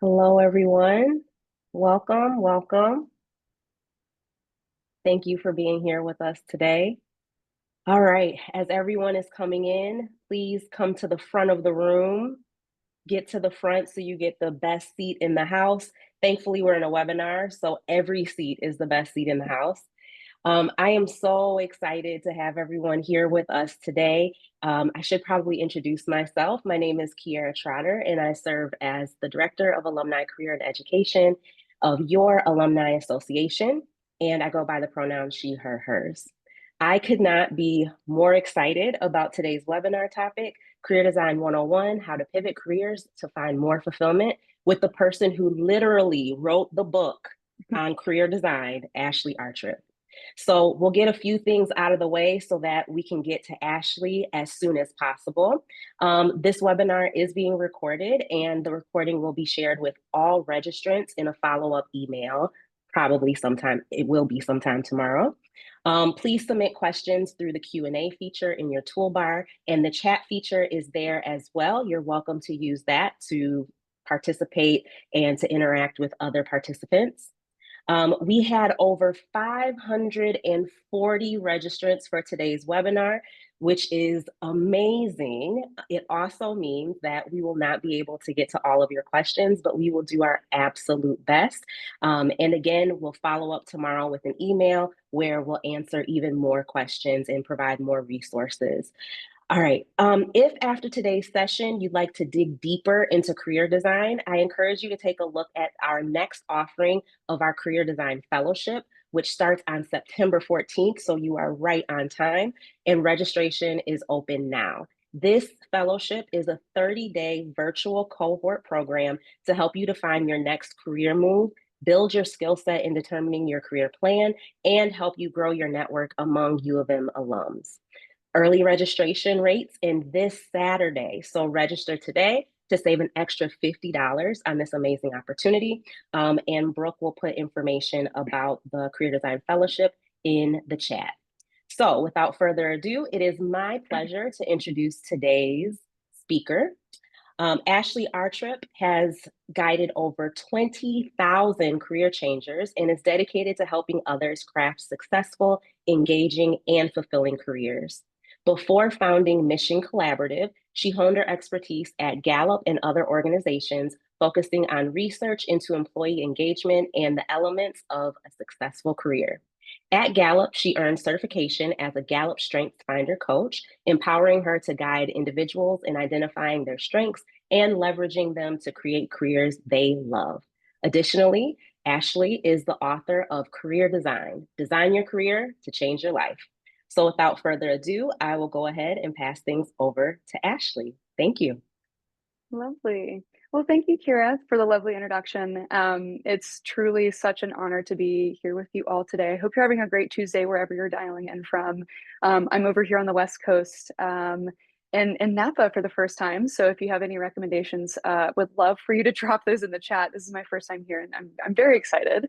Hello, everyone. Welcome, welcome. Thank you for being here with us today. All right, as everyone is coming in, please come to the front of the room. Get to the front so you get the best seat in the house. Thankfully, we're in a webinar, so every seat is the best seat in the house. I am so excited to have everyone here with us today. I should probably introduce myself. My name is Kiara Trotter, and I serve as the Director of Alumni Career and Education of your Alumni Association, and I go by the pronoun she, her, hers. I could not be more excited about today's webinar topic, Career Design 101, How to Pivot Careers to Find More Fulfillment, with the person who literally wrote the book on career design, Ashley Artrip. So we'll get a few things out of the way so that we can get to Ashley as soon as possible. This webinar is being recorded, and the recording will be shared with all registrants in a follow-up email, probably sometime, it will be sometime tomorrow. Please submit questions through the Q&A feature in your toolbar, and the chat feature is there as well. You're welcome to use that to participate and to interact with other participants. We had over 540 registrants for today's webinar, which is amazing. It also means that we will not be able to get to all of your questions, but we will do our absolute best. And again, we'll follow up tomorrow with an email where we'll answer even more questions and provide more resources. All right. If after today's session, you'd like to dig deeper into career design, I encourage you to take a look at our next offering of our Career Design Fellowship, which starts on September 14th. So you are right on time, and registration is open now. This fellowship is a 30-day virtual cohort program to help you define your next career move, build your skill set in determining your career plan, and help you grow your network among U of M alums. Early registration rates in this Saturday. So register today to save an extra $50 on this amazing opportunity. And Brooke will put information about the Career Design Fellowship in the chat. So without further ado, it is my pleasure to introduce today's speaker. Ashley Artrip has guided over 20,000 career changers and is dedicated to helping others craft successful, engaging, and fulfilling careers. Before founding Mission Collaborative, she honed her expertise at Gallup and other organizations, focusing on research into employee engagement and the elements of a successful career. At Gallup, she earned certification as a Gallup Strengths Finder coach, empowering her to guide individuals in identifying their strengths and leveraging them to create careers they love. Additionally, Ashley is the author of Career Design, Design Your Career to Change Your Life. So without further ado, I will go ahead and pass things over to Ashley. Thank you. Lovely. Well, thank you, Kira, for the lovely introduction. It's truly such an honor to be here with you all today. I hope you're having a great Tuesday wherever you're dialing in from. I'm over here on the West Coast in Napa for the first time. So if you have any recommendations, would love for you to drop those in the chat. This is my first time here and I'm very excited.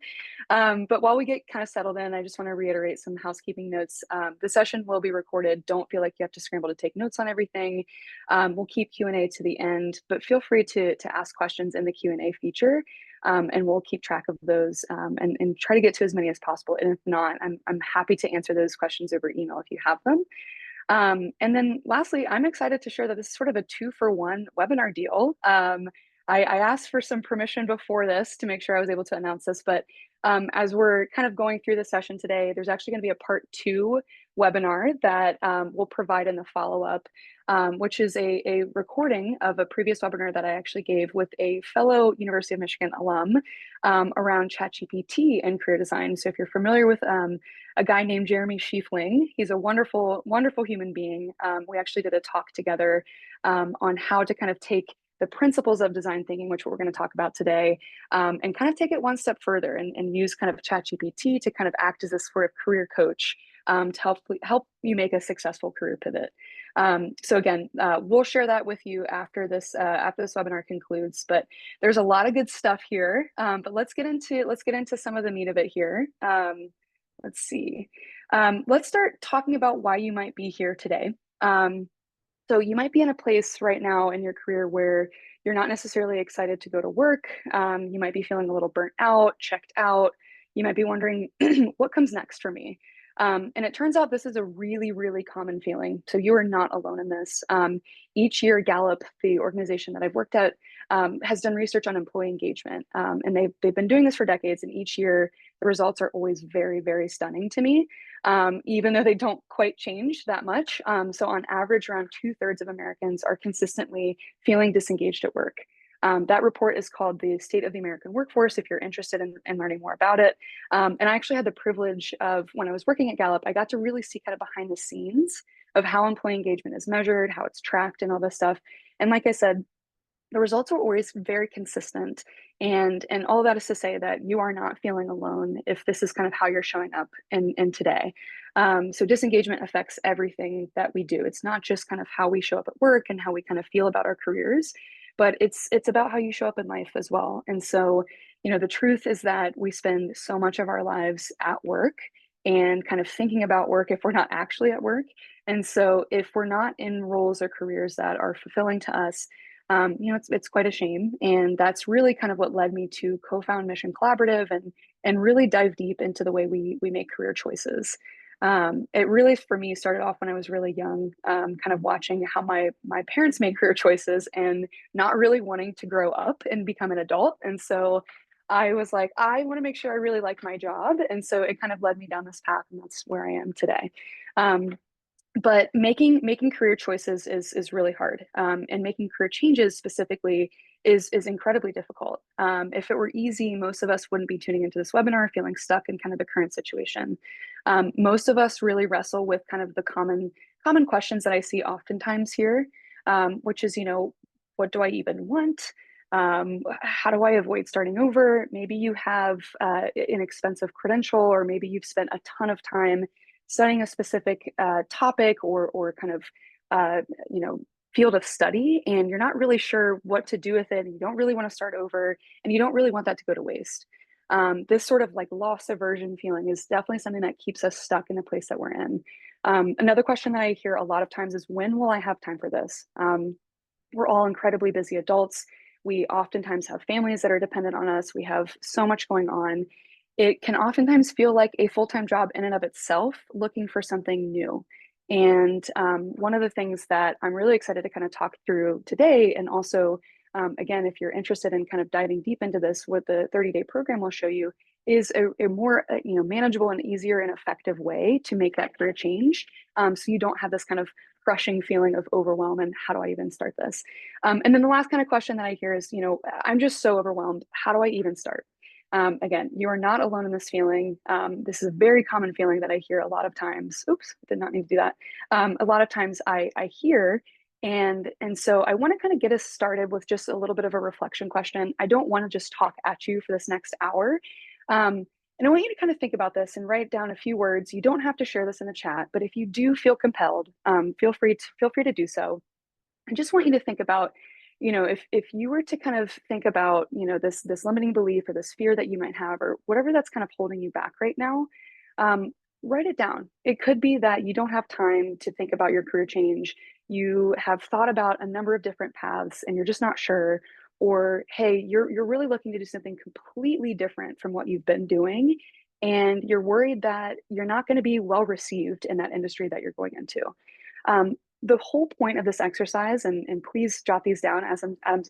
But while we get kind of settled in, I just want to reiterate some housekeeping notes. The session will be recorded. Don't feel like you have to scramble to take notes on everything. We'll keep Q&A to the end, but feel free to ask questions in the Q&A feature, and we'll keep track of those and try to get to as many as possible. And if not, I'm happy to answer those questions over email if you have them. And then lastly, I'm excited to share that this is sort of a 2-for-1 webinar deal. I asked for some permission before this to make sure I was able to announce this, but as we're kind of going through the session today, there's actually going to be a part 2 webinar that we'll provide in the follow-up, which is a recording of a previous webinar that I actually gave with a fellow University of Michigan alum around ChatGPT and career design. So if you're familiar with a guy named Jeremy Schiefling, he's a wonderful, wonderful human being. We actually did a talk together on how to kind of take the principles of design thinking, which we're going to talk about today, and kind of take it one step further and use kind of ChatGPT to kind of act as this sort of career coach to help you make a successful career pivot. So again, we'll share that with you after this webinar concludes. But there's a lot of good stuff here. But let's get into some of the meat of it here. Let's see. Let's start talking about why you might be here today. So you might be in a place right now in your career where you're not necessarily excited to go to work. You might be feeling a little burnt out, checked out. You might be wondering, what comes next for me? And it turns out this is a really, really common feeling. So you are not alone in this. Each year, Gallup, the organization that I've worked at, has done research on employee engagement. And they've been doing this for decades. And each year, the results are always very, very stunning to me, even though they don't quite change that much. So, on average, around two-thirds of Americans are consistently feeling disengaged at work. That report is called the State of the American Workforce, if you're interested in learning more about it. And I actually had the privilege of, when I was working at Gallup, I got to really see kind of behind the scenes of how employee engagement is measured, how it's tracked, and all this stuff. And like I said, the results are always very consistent. And all of that is to say that you are not feeling alone if this is kind of how you're showing up in today. So disengagement affects everything that we do. It's not just kind of how we show up at work and how we kind of feel about our careers, but it's about how you show up in life as well. And so, the truth is that we spend so much of our lives at work and kind of thinking about work if we're not actually at work. And so if we're not in roles or careers that are fulfilling to us, it's quite a shame, and that's really kind of what led me to co-found Mission Collaborative and really dive deep into the way we make career choices. It really, for me, started off when I was really young, kind of watching how my parents made career choices and not really wanting to grow up and become an adult, and so I was like, I want to make sure I really like my job, and so it kind of led me down this path, and that's where I am today. Um, but making career choices is really hard, and making career changes specifically is incredibly difficult. If it were easy, most of us wouldn't be tuning into this webinar feeling stuck in kind of the current situation. Most of us really wrestle with kind of the common questions that I see oftentimes here, which is, what do I even want? How do I avoid starting over? Maybe you have an expensive credential, or maybe you've spent a ton of time studying a specific topic or kind of uh, you know field of study, and you're not really sure what to do with it, and you don't really want to start over, and you don't really want that to go to waste. This sort of like loss aversion feeling is definitely something that keeps us stuck in the place that we're in. Another question that I hear a lot of times is, when will I have time for this? We're all incredibly busy adults. We oftentimes have families that are dependent on us. We have so much going on. It can oftentimes feel like a full-time job in and of itself, looking for something new. And one of the things that I'm really excited to kind of talk through today, and also, again, if you're interested in kind of diving deep into this, what the 30-day program will show you is a more manageable and easier and effective way to make that career change. So you don't have this kind of crushing feeling of overwhelm and how do I even start this? And then the last kind of question that I hear is, I'm just so overwhelmed. How do I even start? Again, you are not alone in this feeling. This is a very common feeling that I hear a lot of times. Oops, did not need to do that. A lot of times I hear, and so I want to kind of get us started with just a little bit of a reflection question. I don't want to just talk at you for this next hour. And I want you to kind of think about this and write down a few words. You don't have to share this in the chat, but if you do feel compelled, feel free to do so. I just want you to think about, if you were to kind of think about, this limiting belief or this fear that you might have, or whatever that's kind of holding you back right now, um, write it down. It could be that you don't have time to think about your career change. You have thought about a number of different paths and you're just not sure. Or, hey, you're really looking to do something completely different from what you've been doing. And you're worried that you're not going to be well received in that industry that you're going into. The whole point of this exercise, and please jot these down as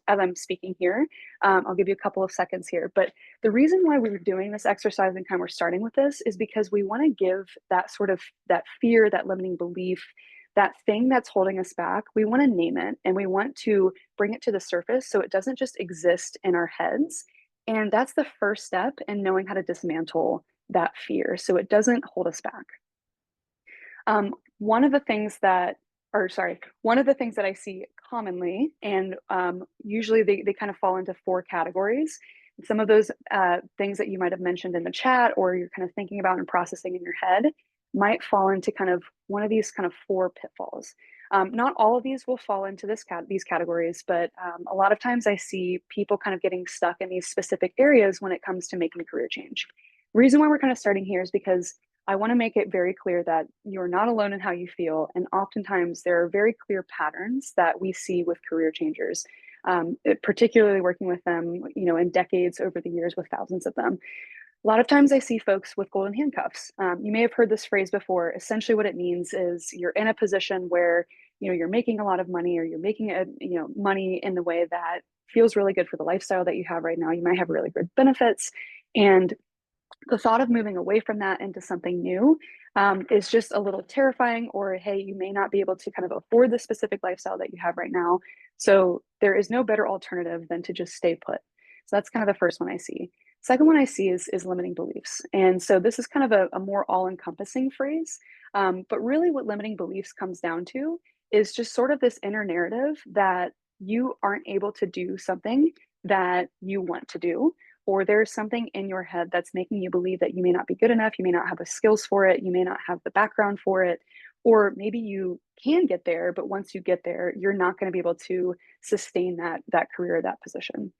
I'm speaking here. I'll give you a couple of seconds here, but the reason why we're doing this exercise and kind of we're starting with this is because we want to give that sort of that fear, that limiting belief, that thing that's holding us back. We want to name it and we want to bring it to the surface so it doesn't just exist in our heads. And that's the first step in knowing how to dismantle that fear so it doesn't hold us back. One of the things that, or sorry, one of the things that I see commonly, and usually they kind of fall into four categories. Some of those things that you might have mentioned in the chat or you're kind of thinking about and processing in your head might fall into kind of one of these kind of four pitfalls. Not all of these will fall into these categories, but a lot of times I see people kind of getting stuck in these specific areas when it comes to making a career change. The reason why we're kind of starting here is because I want to make it very clear that you're not alone in how you feel. And oftentimes there are very clear patterns that we see with career changers, particularly working with them, in decades over the years with thousands of them. A lot of times I see folks with golden handcuffs. You may have heard this phrase before. Essentially, what it means is you're in a position where you're making a lot of money, or you're making money in the way that feels really good for the lifestyle that you have right now. You might have really good benefits, and the thought of moving away from that into something new is just a little terrifying. Or hey, you may not be able to kind of afford the specific lifestyle that you have right now. So there is no better alternative than to just stay put. So that's kind of the first one I see. Second one I see is limiting beliefs. And so this is kind of a more all-encompassing phrase. But really what limiting beliefs comes down to is just sort of this inner narrative that you aren't able to do something that you want to do, or there's something in your head that's making you believe that you may not be good enough, you may not have the skills for it, you may not have the background for it, or maybe you can get there, but once you get there, you're not going to be able to sustain that career, that position.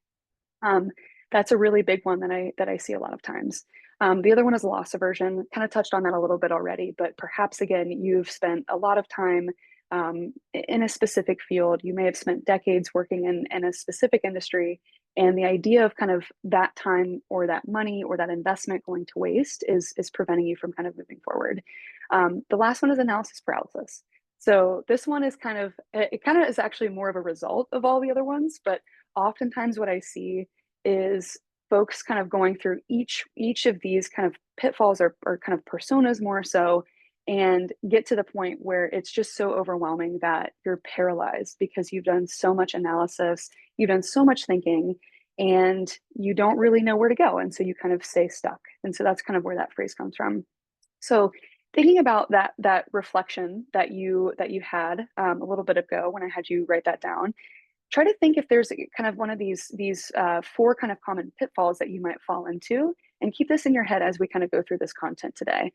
Um, that's a really big one that I see a lot of times. The other one is loss aversion. Kind of touched on that a little bit already, but perhaps again, you've spent a lot of time in a specific field. You may have spent decades working in a specific industry, and the idea of kind of that time or that money or that investment going to waste is preventing you from kind of moving forward. The last one is analysis paralysis. So this one is it kind of is actually more of a result of all the other ones, but oftentimes what I see is folks kind of going through each of these kind of pitfalls or kind of personas more so, and get to the point where it's just so overwhelming that you're paralyzed because you've done so much analysis, you've done so much thinking, and you don't really know where to go. And so you kind of stay stuck. And so that's kind of where that phrase comes from. So thinking about that reflection that you had a little bit ago when I had you write that down, try to think if there's kind of one of these four kind of common pitfalls that you might fall into, and keep this in your head as we kind of go through this content today.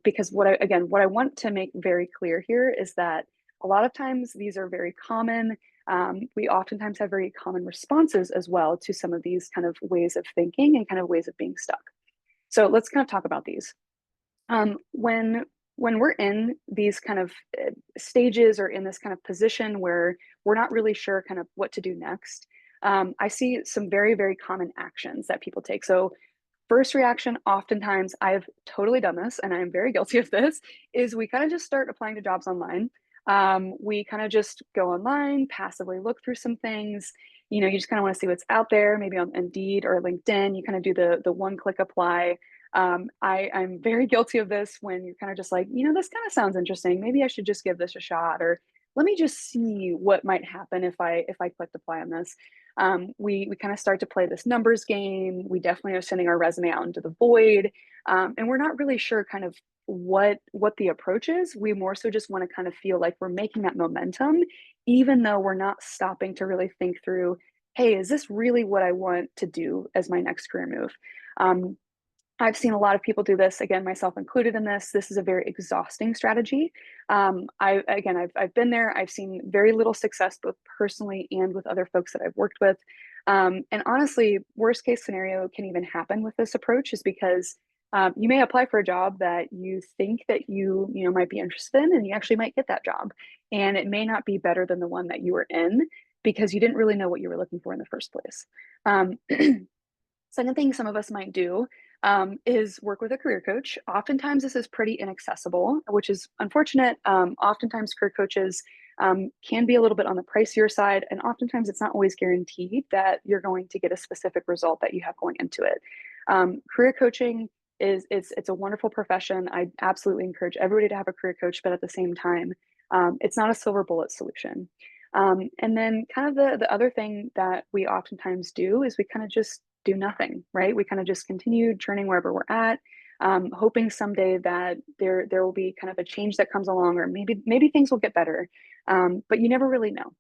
Because what I want to make very clear here is that a lot of times these are very common. We oftentimes have very common responses as well to some of these kind of ways of thinking and kind of ways of being stuck. So let's kind of talk about these. When we're in these kind of stages, or in this kind of position where we're not really sure kind of what to do next, I see some very, very common actions that people take. So first reaction, oftentimes, I've totally done this and I'm very guilty of this, is we kind of just start applying to jobs online. We kind of just go online, passively look through some things. You just kind of want to see what's out there, maybe on Indeed or LinkedIn. You kind of do the one click apply. I'm very guilty of this, when you're kind of just like, this kind of sounds interesting. Maybe I should just give this a shot, or let me just see what might happen if I clicked apply on this. We kind of start to play this numbers game. We definitely are sending our resume out into the void, and we're not really sure kind of what the approach is. We more so just want to kind of feel like we're making that momentum, even though we're not stopping to really think through, hey, is this really what I want to do as my next career move? I've seen a lot of people do this, again, myself included in this. This is a very exhausting strategy. I've been there. I've seen very little success, both personally and with other folks that I've worked with. And honestly, worst case scenario can even happen with this approach, is because you may apply for a job that you think that you might be interested in, and you actually might get that job. And it may not be better than the one that you were in, because you didn't really know what you were looking for in the first place. Second thing some of us might do is work with a career coach. Oftentimes, this is pretty inaccessible, which is unfortunate. Oftentimes, career coaches can be a little bit on the pricier side, and oftentimes it's not always guaranteed that you're going to get a specific result that you have going into it. Career coaching it's a wonderful profession. I absolutely encourage everybody to have a career coach, but at the same time, it's not a silver bullet solution. And then kind of the other thing that we oftentimes do is we kind of just do nothing, right? We kind of just continue churning wherever we're at, hoping someday that there will be kind of a change that comes along, or maybe things will get better, but you never really know.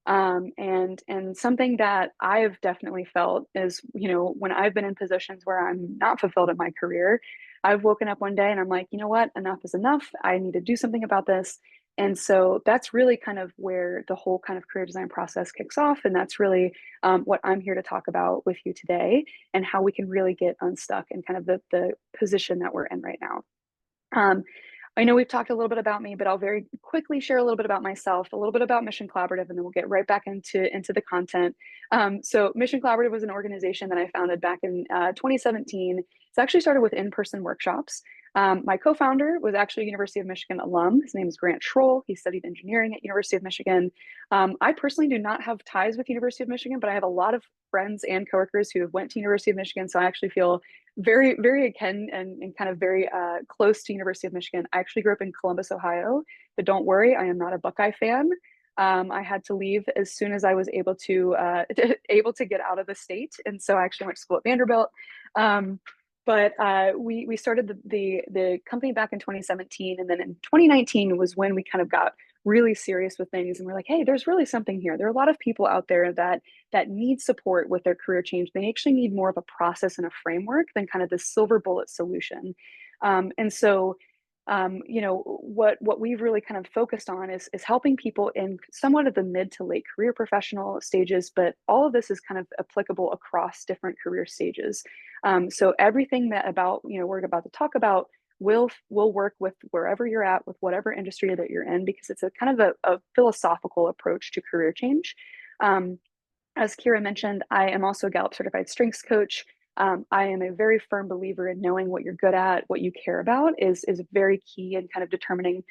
And something that I've definitely felt is, when I've been in positions where I'm not fulfilled in my career, I've woken up one day and I'm like, you know what, enough is enough. I need to do something about this. And so that's really kind of where the whole kind of career design process kicks off. And that's really what I'm here to talk about with you today, and how we can really get unstuck in kind of the position that we're in right now. Um, I know we've talked a little bit about me, but I'll very quickly share a little bit about myself, a little bit about Mission Collaborative, and then we'll get right back into the content. So Mission Collaborative was an organization that I founded back in 2017. It's actually started with in-person workshops. My co-founder was actually a University of Michigan alum. His name is Grant Schroll. He studied engineering at University of Michigan. I personally do not have ties with University of Michigan, but I have a lot of friends and coworkers who have went to University of Michigan. So I actually feel very, very akin and kind of very close to University of Michigan. I actually grew up in Columbus, Ohio, but don't worry, I am not a Buckeye fan. I had to leave as soon as I was able to able to get out of the state, and so I actually went to school at Vanderbilt. But we started the company back in 2017, and then in 2019 was when we kind of got really serious with things, and we're like, hey, there's really something here. There are a lot of people out there that need support with their career change. They actually need more of a process and a framework than kind of the silver bullet solution. And so, what we've really kind of focused on is helping people in somewhat of the mid to late career professional stages, but all of this is kind of applicable across different career stages. So everything that about we're about to talk about will work with wherever you're at, with whatever industry that you're in, because it's a kind of a philosophical approach to career change. Um, as Kira mentioned, I am also a Gallup certified strengths coach. I am a very firm believer in knowing what you're good at, what you care about is very key in kind of determining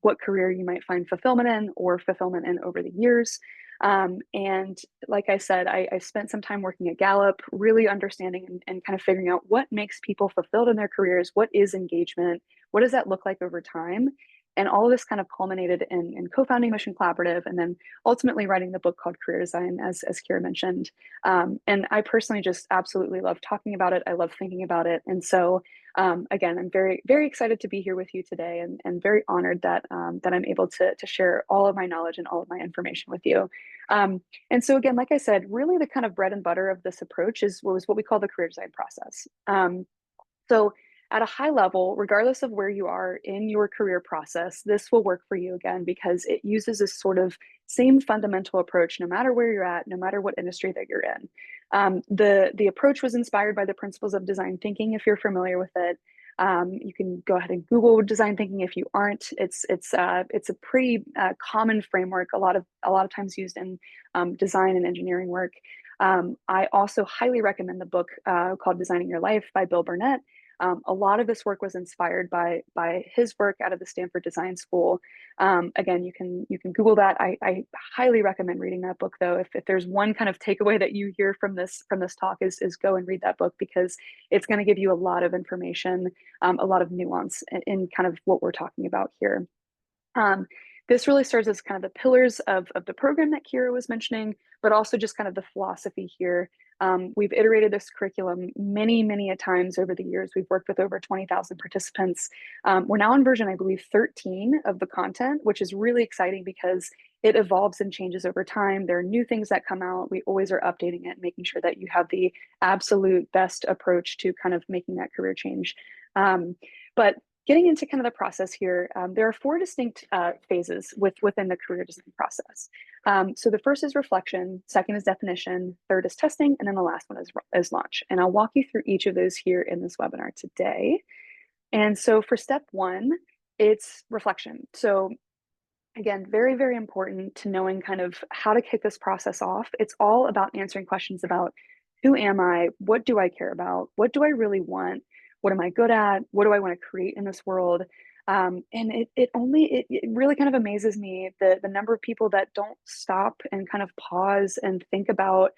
what career you might find fulfillment in or fulfillment in over the years. And like I said, I spent some time working at Gallup, really understanding and kind of figuring out what makes people fulfilled in their careers, what is engagement, what does that look like over time. And all of this kind of culminated in co-founding Mission Collaborative, and then ultimately writing the book called Career Design, as Kira mentioned. And I personally just absolutely love talking about it. I love thinking about it. And so, again, I'm very, very excited to be here with you today, and very honored that that I'm able to share all of my knowledge and all of my information with you. And so, again, like I said, really the kind of bread and butter of this approach was what we call the career design process. So at a high level, regardless of where you are in your career process, this will work for you again because it uses this sort of same fundamental approach no matter where you're at, no matter what industry that you're in. The approach was inspired by the principles of design thinking, if you're familiar with it. You can go ahead and Google design thinking if you aren't. It's a pretty common framework, a lot of times used in design and engineering work. I also highly recommend the book called Designing Your Life by Bill Burnett. A lot of this work was inspired by his work out of the Stanford Design School. Again, you can Google that. I highly recommend reading that book, though. If there's one kind of takeaway that you hear from this talk is go and read that book, because it's going to give you a lot of information, a lot of nuance in kind of what we're talking about here. This really serves as kind of the pillars of the program that Kira was mentioning, but also just kind of the philosophy here. We've iterated this curriculum many, many a times over the years. We've worked with over 20,000 participants. We're now in version, I believe, 13 of the content, which is really exciting because it evolves and changes over time. There are new things that come out. We always are updating it, making sure that you have the absolute best approach to kind of making that career change. But getting into kind of the process here, there are four distinct phases within the career design process. So the first is reflection, second is definition, third is testing, and then the last one is launch. And I'll walk you through each of those here in this webinar today. And so for step one, it's reflection. So again, very, very important to knowing kind of how to kick this process off. It's all about answering questions about who am I? What do I care about? What do I really want? What am I good at? What do I want to create in this world? And it really kind of amazes me the number of people that don't stop and kind of pause and think about,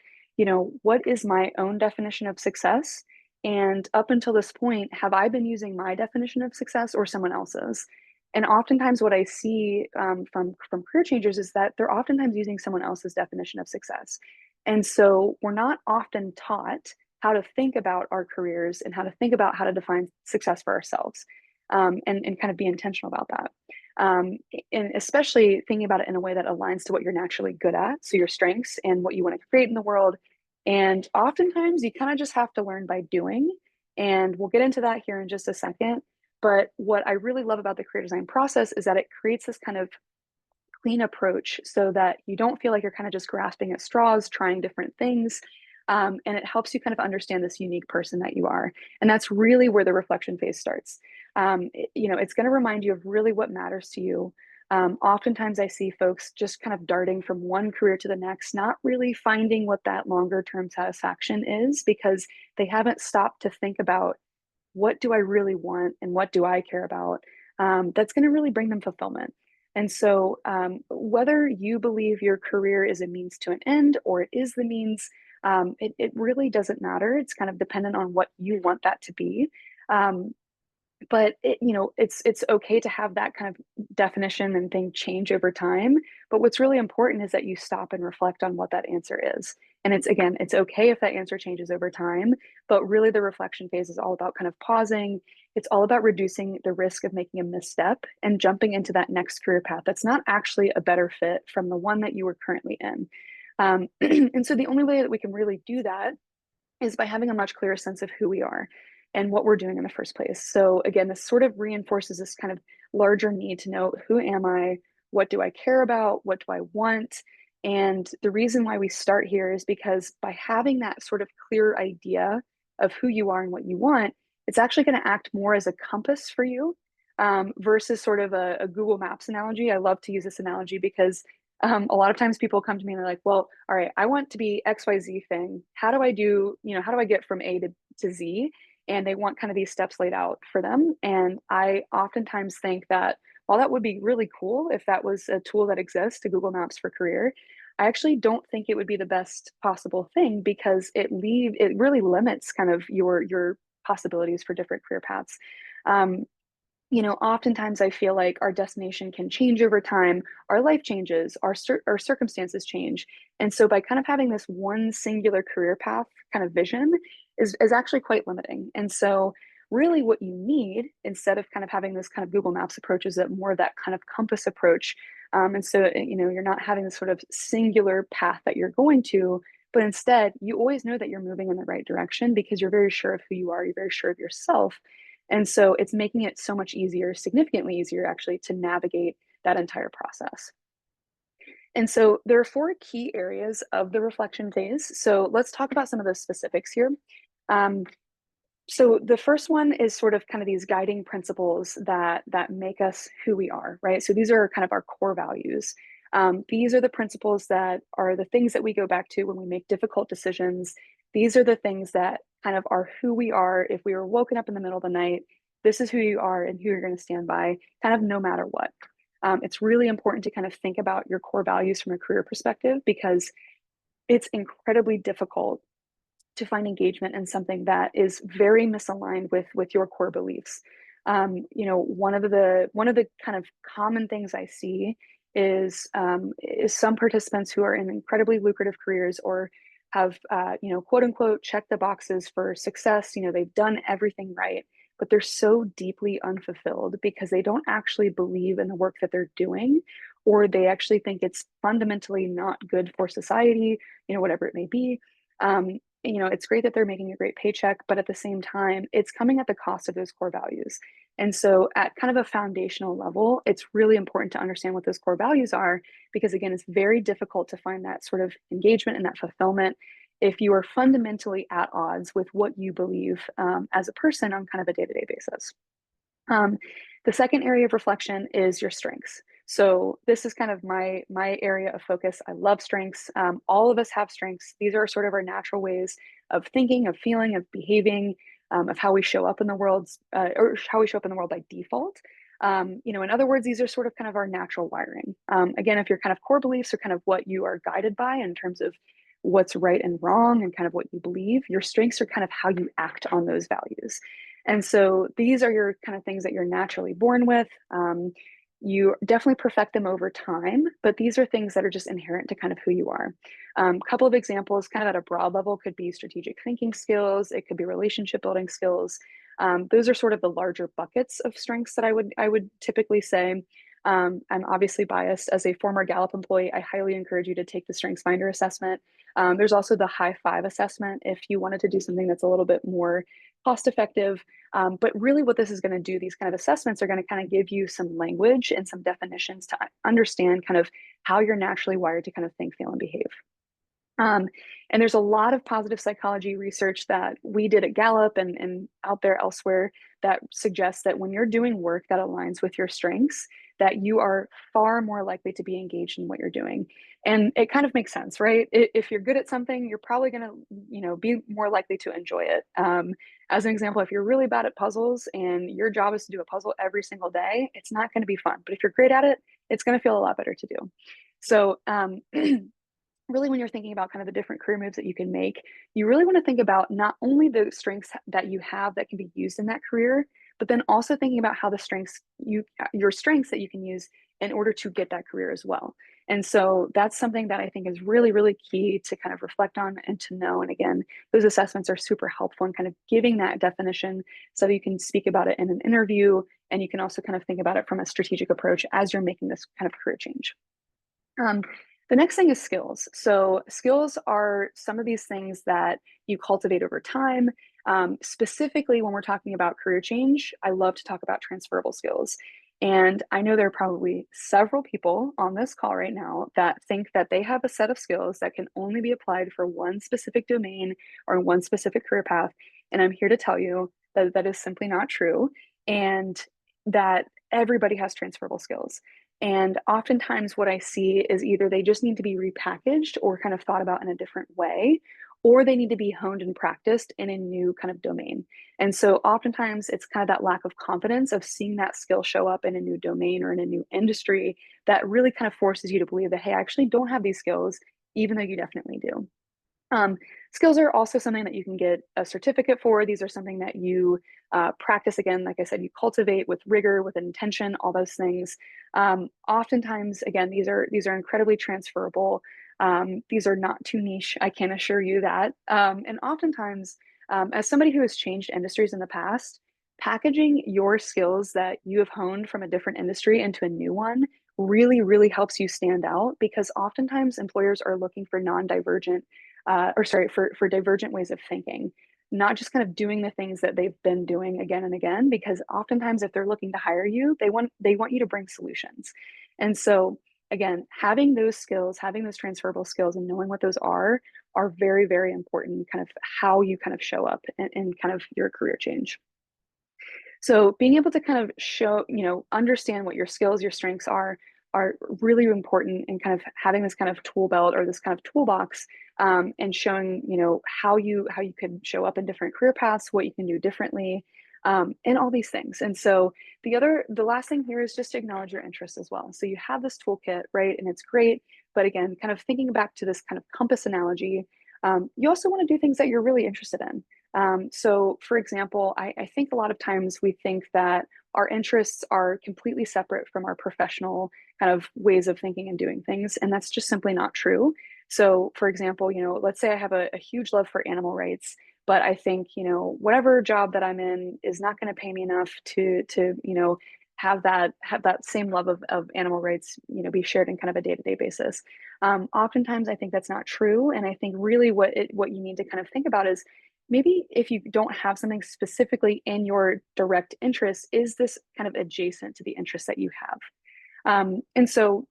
what is my own definition of success? And up until this point, have I been using my definition of success or someone else's? And oftentimes, what I see from career changers is that they're oftentimes using someone else's definition of success. And so we're not often taught how to think about our careers and how to think about how to define success for ourselves, and kind of be intentional about that. And especially thinking about it in a way that aligns to what you're naturally good at, so your strengths and what you want to create in the world. And oftentimes, you kind of just have to learn by doing. And we'll get into that here in just a second. But what I really love about the career design process is that it creates this kind of clean approach so that you don't feel like you're kind of just grasping at straws, trying different things. And it helps you kind of understand this unique person that you are. And that's really where the reflection phase starts. It's going to remind you of really what matters to you. Oftentimes, I see folks just kind of darting from one career to the next, not really finding what that longer term satisfaction is because they haven't stopped to think about what do I really want and what do I care about. That's going to really bring them fulfillment. And so, whether you believe your career is a means to an end or it is the means, it really doesn't matter. It's kind of dependent on what you want that to be. Um, but it's okay to have that kind of definition and thing change over time, but what's really important is that you stop and reflect on what that answer is. And it's okay if that answer changes over time, but really the reflection phase is all about kind of pausing. It's all about reducing the risk of making a misstep and jumping into that next career path that's not actually a better fit from the one that you were currently in. And so the only way that we can really do that is by having a much clearer sense of who we are and what we're doing in the first place. So again, this sort of reinforces this kind of larger need to know, who am I? What do I care about? What do I want? And the reason why we start here is because by having that sort of clear idea of who you are and what you want, it's actually going to act more as a compass for you, versus sort of a Google Maps analogy. I love to use this analogy because a lot of times people come to me and they're like, well, all right, I want to be XYZ thing. How do I get from A to Z? And they want kind of these steps laid out for them. And I oftentimes think that while that would be really cool if that was a tool that exists to Google Maps for career, I actually don't think it would be the best possible thing because it really limits kind of your possibilities for different career paths. Um, Oftentimes I feel like our destination can change over time, our life changes, our circumstances change. And so by kind of having this one singular career path kind of vision is actually quite limiting. And so really what you need instead of kind of having this kind of Google Maps approach is that more of that kind of compass approach. And so, you're not having this sort of singular path that you're going to, but instead you always know that you're moving in the right direction because you're very sure of who you are, you're very sure of yourself. And so it's making it so much easier, significantly easier actually, to navigate that entire process. And so there are four key areas of the reflection phase. So let's talk about some of the specifics here. Um, so the first one is sort of kind of these guiding principles that make us who we are, right? So these are kind of our core values. These are the principles that are the things that we go back to when we make difficult decisions. These are the things that kind of are who we are. If we were woken up in the middle of the night, this is who you are and who you're going to stand by, kind of no matter what. It's really important to kind of think about your core values from a career perspective because it's incredibly difficult to find engagement in something that is very misaligned with your core beliefs. One of the kind of common things I see is some participants who are in incredibly lucrative careers or have quote unquote checked the boxes for success. They've done everything right, but they're so deeply unfulfilled because they don't actually believe in the work that they're doing, or they actually think it's fundamentally not good for society, whatever it may be. It's great that they're making a great paycheck, but at the same time, it's coming at the cost of those core values. And so, at kind of a foundational level, it's really important to understand what those core values are because, again, it's very difficult to find that sort of engagement and that fulfillment if you are fundamentally at odds with what you believe as a person on kind of a day to day basis. Um, the second area of reflection is your strengths. So this is kind of my area of focus. I love strengths. All of us have strengths. These are sort of our natural ways of thinking, of feeling, of behaving, of how we show up in the world, or how we show up in the world by default. In other words, these are sort of kind of our natural wiring. Again, if your kind of core beliefs are kind of what you are guided by in terms of what's right and wrong and kind of what you believe, your strengths are kind of how you act on those values. And so these are your kind of things that you're naturally born with. You definitely perfect them over time, but these are things that are just inherent to kind of who you are. A couple of examples, kind of at a broad level, could be strategic thinking skills. It could be relationship building skills. Those are sort of the larger buckets of strengths that I would typically say. I'm obviously biased as a former Gallup employee. I highly encourage you to take the StrengthsFinder assessment. There's also the High Five assessment if you wanted to do something that's a little bit more cost effective. But really, what this is going to do, these kind of assessments are going to kind of give you some language and some definitions to understand kind of how you're naturally wired to kind of think, feel, and behave. Um, and there's a lot of positive psychology research that we did at Gallup and out there elsewhere that suggests that when you're doing work that aligns with your strengths, that you are far more likely to be engaged in what you're doing. And it kind of makes sense, right? If you're good at something, you're probably going to, be more likely to enjoy it. As an example, if you're really bad at puzzles and your job is to do a puzzle every single day, it's not going to be fun. But if you're great at it, it's going to feel a lot better to do. So, really when you're thinking about kind of the different career moves that you can make, you really want to think about not only the strengths that you have that can be used in that career, but then also thinking about how the strengths your strengths that you can use in order to get that career as well. And so that's something that I think is really, really key to kind of reflect on and to know. And again, those assessments are super helpful in kind of giving that definition so that you can speak about it in an interview. And you can also kind of think about it from a strategic approach as you're making this kind of career change. Um, the next thing is skills. So, skills are some of these things that you cultivate over time. Specifically, when we're talking about career change, I love to talk about transferable skills. And I know there are probably several people on this call right now that think that they have a set of skills that can only be applied for one specific domain or one specific career path. And I'm here to tell you that that is simply not true and that everybody has transferable skills. And oftentimes, what I see is either they just need to be repackaged or kind of thought about in a different way, or they need to be honed and practiced in a new kind of domain. And so, oftentimes, it's kind of that lack of confidence of seeing that skill show up in a new domain or in a new industry that really kind of forces you to believe that, hey, I actually don't have these skills, even though you definitely do. Um, Skills are also something that you can get a certificate for. These are something that you practice again, like I said, you cultivate with rigor, with intention, all those things. Oftentimes, again, these are incredibly transferable. These are not too niche. I can assure you that. And oftentimes, as somebody who has changed industries in the past, packaging your skills that you have honed from a different industry into a new one really, really helps you stand out because oftentimes employers are looking for non-divergent or sorry, for divergent ways of thinking, not just kind of doing the things that they've been doing again and again, because oftentimes if they're looking to hire you, they want you to bring solutions. And so again, having those skills, having those transferable skills and knowing what those are very, very important kind of how you kind of show up in kind of your career change. So being able to kind of show, understand what your skills, your strengths are really important in kind of having this kind of tool belt or this kind of toolbox and showing, how you can show up in different career paths, what you can do differently, and all these things. And so the last thing here is just to acknowledge your interests as well. So you have this toolkit, right? And it's great. But again, kind of thinking back to this kind of compass analogy, you also want to do things that you're really interested in. So, for example, I think a lot of times we think that our interests are completely separate from our professional kind of ways of thinking and doing things, and that's just simply not true. So, for example, let's say I have a huge love for animal rights, but I think whatever job that I'm in is not going to pay me enough to have that same love of animal rights be shared in kind of a day-to-day basis. Oftentimes, I think that's not true, and I think really what you need to kind of think about is maybe if you don't have something specifically in your direct interest, is this kind of adjacent to the interest that you have? And so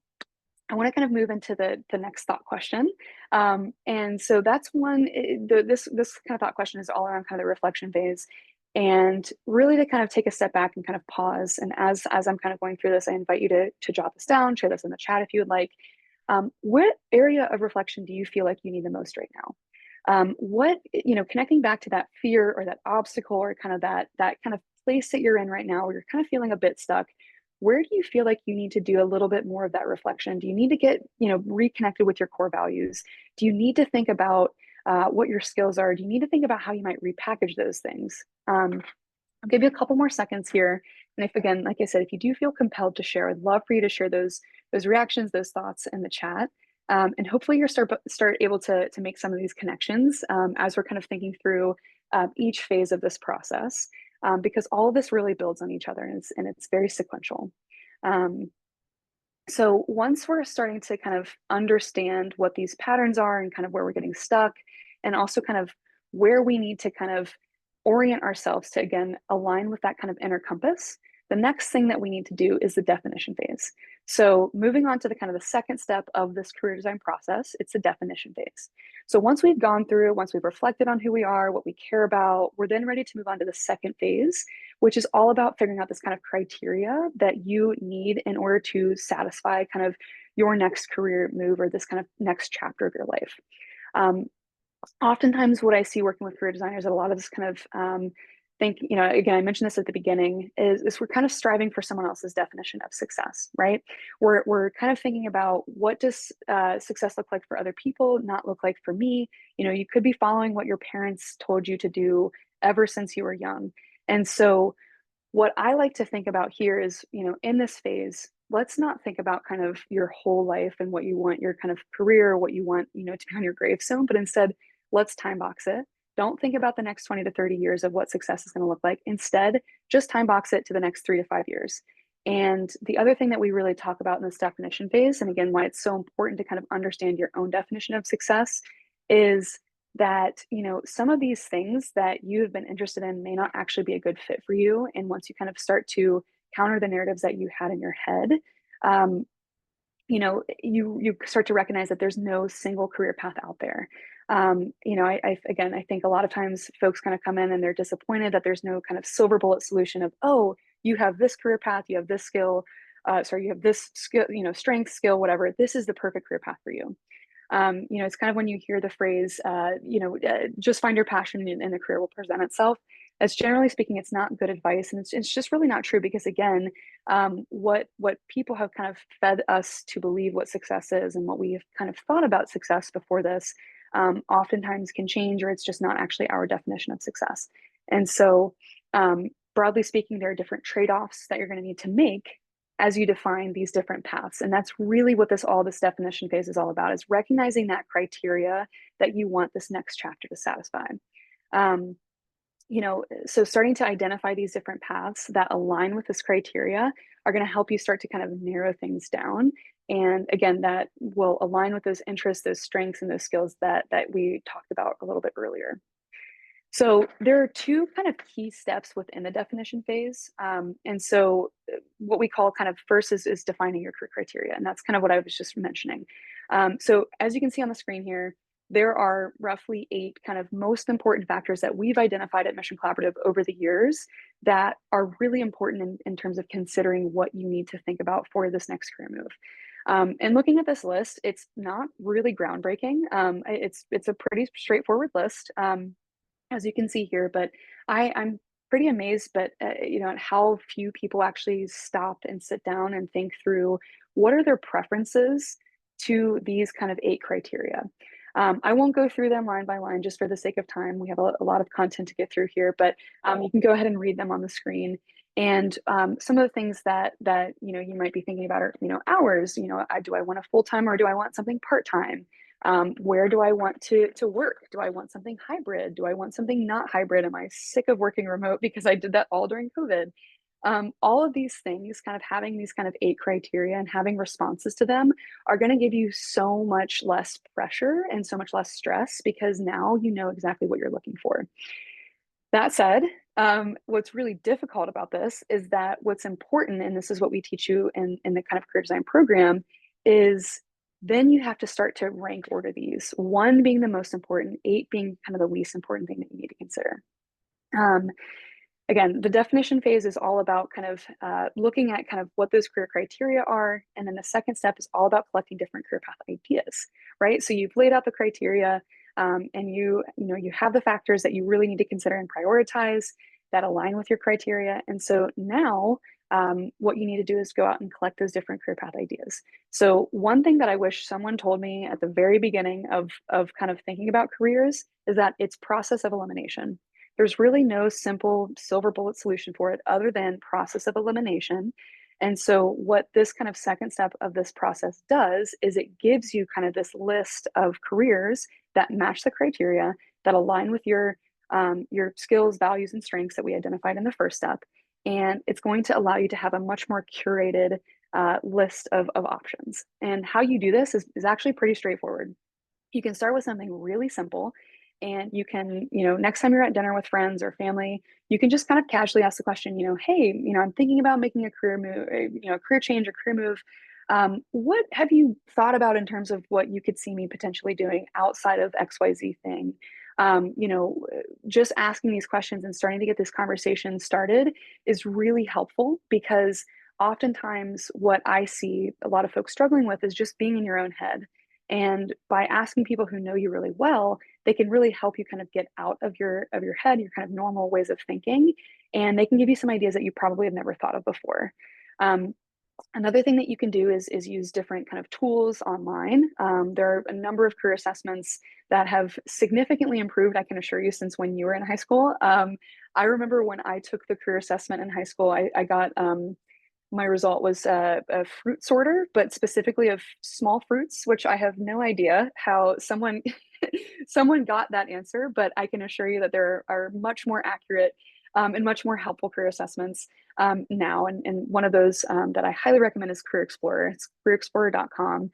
I want to kind of move into the next thought question. And so that's one, this kind of thought question is all around kind of the reflection phase. And really to kind of take a step back and kind of pause. And as I'm kind of going through this, I invite you to jot this down, share this in the chat if you would like. What area of reflection do you feel like you need the most right now? Connecting back to that fear or that obstacle or kind of that kind of place that you're in right now where you're kind of feeling a bit stuck, where do you feel like you need to do a little bit more of that reflection? Do you need to get reconnected with your core values? Do you need to think about what your skills are? Do you need to think about how you might repackage those things? I'll give you a couple more seconds here. And if again, like I said, if you do feel compelled to share, I'd love for you to share those reactions, those thoughts in the chat. And hopefully you're start able to make some of these connections as we're kind of thinking through each phase of this process, because all of this really builds on each other and it's very sequential. Um, so once we're starting to kind of understand what these patterns are and kind of where we're getting stuck, and also kind of where we need to kind of orient ourselves to again align with that kind of inner compass. The next thing that we need to do is the definition phase. So moving on to the kind of the second step of this career design process, it's the definition phase. So once we've gone through, once we've reflected on who we are, what we care about, we're then ready to move on to the second phase, which is all about figuring out this kind of criteria that you need in order to satisfy kind of your next career move or this kind of next chapter of your life. Um, Oftentimes what I see working with career designers at a lot of this kind of think, again, I mentioned this at the beginning, is we're kind of striving for someone else's definition of success, right? We're kind of thinking about what does success look like for other people, not look like for me. You could be following what your parents told you to do ever since you were young. And so what I like to think about here is, in this phase, let's not think about kind of your whole life and what you want your kind of career, what you want, to be on your gravestone, but instead, let's time box it. Don't think about the next 20 to 30 years of what success is going to look like. Instead, just time box it to the next 3 to 5 years. And the other thing that we really talk about in this definition phase, and again, why it's so important to kind of understand your own definition of success, is that some of these things that you have been interested in may not actually be a good fit for you, and once you kind of start to counter the narratives that you had in your head, um, you start to recognize that there's no single career path out there. I think a lot of times folks kind of come in and they're disappointed that there's no kind of silver bullet solution of, oh, you have this career path, you have this skill, you have this skill, strength, skill, whatever. This is the perfect career path for you. It's kind of when you hear the phrase, just find your passion and the career will present itself. As generally speaking, it's not good advice, and it's just really not true because again, what people have kind of fed us to believe what success is and what we have kind of thought about success before this, oftentimes can change, or it's just not actually our definition of success. And so, broadly speaking, there are different trade-offs that you're going to need to make as you define these different paths. And that's really what this definition phase is all about, is recognizing that criteria that you want this next chapter to satisfy. Um, so starting to identify these different paths that align with this criteria are going to help you start to kind of narrow things down. And again, that will align with those interests, those strengths, and those skills that we talked about a little bit earlier. So there are two kind of key steps within the definition phase. And so what we call kind of first is defining your career criteria. And that's kind of what I was just mentioning. So as you can see on the screen here, there are roughly 8 kind of most important factors that we've identified at Mission Collaborative over the years that are really important in terms of considering what you need to think about for this next career move. And looking at this list, it's not really groundbreaking. It's a pretty straightforward list. As you can see here, but I'm pretty amazed, but at how few people actually stop and sit down and think through what are their preferences to these kind of 8 criteria. I won't go through them line by line just for the sake of time. We have a lot of content to get through here, but you can go ahead and read them on the screen. And some of the things that you might be thinking about are hours. Do I want a full time or do I want something part time? Where do I want to work? Do I want something hybrid? Do I want something not hybrid? Am I sick of working remote because I did that all during COVID? All of these things, kind of having these kind of 8 criteria and having responses to them are going to give you so much less pressure and so much less stress because now you know exactly what you're looking for. That said, what's really difficult about this is that what's important, and this is what we teach you in the kind of career design program, is then you have to start to rank order these, 1 being the most important, 8 being kind of the least important thing that you need to consider. Again, the definition phase is all about kind of looking at kind of what those career criteria are. And then the second step is all about collecting different career path ideas, right? So you've laid out the criteria and you have the factors that you really need to consider and prioritize that align with your criteria. And so now what you need to do is go out and collect those different career path ideas. So one thing that I wish someone told me at the very beginning of kind of thinking about careers is that it's process of elimination. There's really no simple silver bullet solution for it other than process of elimination. And so what this kind of second step of this process does is it gives you kind of this list of careers that match the criteria, that align with your skills, values, and strengths that we identified in the first step. And it's going to allow you to have a much more curated list of options. And how you do this is actually pretty straightforward. You can start with something really simple. And you can, next time you're at dinner with friends or family, you can just kind of casually ask the question, hey, I'm thinking about making a career move, a career change or career move. What have you thought about in terms of what you could see me potentially doing outside of XYZ thing? Just asking these questions and starting to get this conversation started is really helpful, because oftentimes what I see a lot of folks struggling with is just being in your own head. And by asking people who know you really well, they can really help you kind of get out of your head, your kind of normal ways of thinking, and they can give you some ideas that you probably have never thought of before. Um, Another thing that you can do is use different kind of tools online. There are a number of career assessments that have significantly improved, I can assure you, since when you were in high school. I remember when I took the career assessment in high school, I got my result was a fruit sorter, but specifically of small fruits, which I have no idea how someone someone got that answer, but I can assure you that there are much more accurate and much more helpful career assessments now. And one of those that I highly recommend is Career Explorer. It's careerexplorer.com.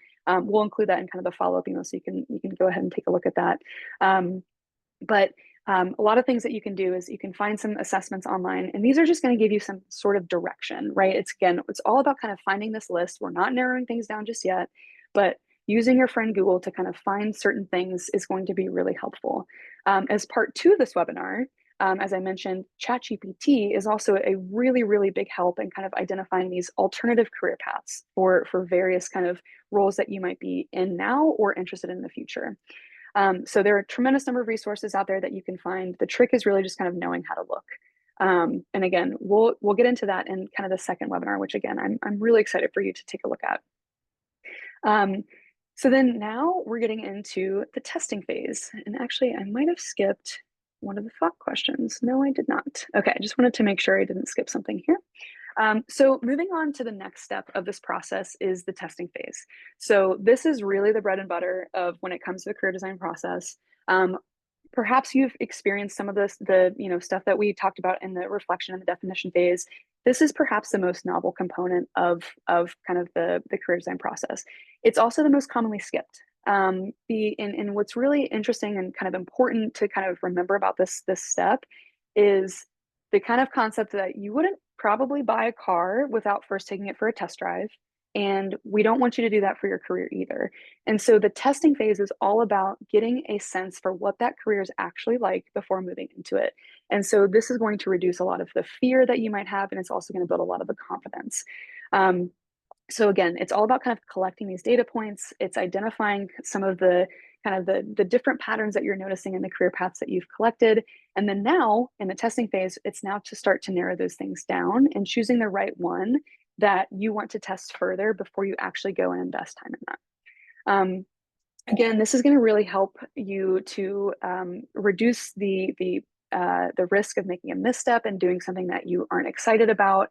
We'll include that in kind of the follow-up email, so you can go ahead and take a look at that. But a lot of things that you can do is you can find some assessments online, and these are just going to give you some sort of direction, right? It's all about kind of finding this list. We're not narrowing things down just yet, but using your friend Google to kind of find certain things is going to be really helpful. As part two of this webinar, as I mentioned, ChatGPT is also a really, really big help in kind of identifying these alternative career paths for various kind of roles that you might be in now or interested in the future. So there are a tremendous number of resources out there that you can find. The trick is really just kind of knowing how to look. And again, we'll get into that in kind of the second webinar, which again, I'm really excited for you to take a look at. So then now we're getting into the testing phase. And actually, I might have skipped one of the thought questions. No, I did not. Okay, I just wanted to make sure I didn't skip something here. So moving on to the next step of this process is the testing phase. So this is really the bread and butter of when it comes to the career design process. Perhaps you've experienced some of the stuff that we talked about in the reflection and the definition phase. This is perhaps the most novel component of kind of the career design process. It's also the most commonly skipped. And what's really interesting and kind of important to kind of remember about this step is the kind of concept that you wouldn't probably buy a car without first taking it for a test drive. And we don't want you to do that for your career either. And so the testing phase is all about getting a sense for what that career is actually like before moving into it. And so this is going to reduce a lot of the fear that you might have, and it's also going to build a lot of the confidence. So again, it's all about kind of collecting these data points. It's identifying some of the kind of the different patterns that you're noticing in the career paths that you've collected. And then now in the testing phase, it's now to start to narrow those things down and choosing the right one that you want to test further before you actually go and invest time in that. Again, this is going to really help you to reduce the risk of making a misstep and doing something that you aren't excited about.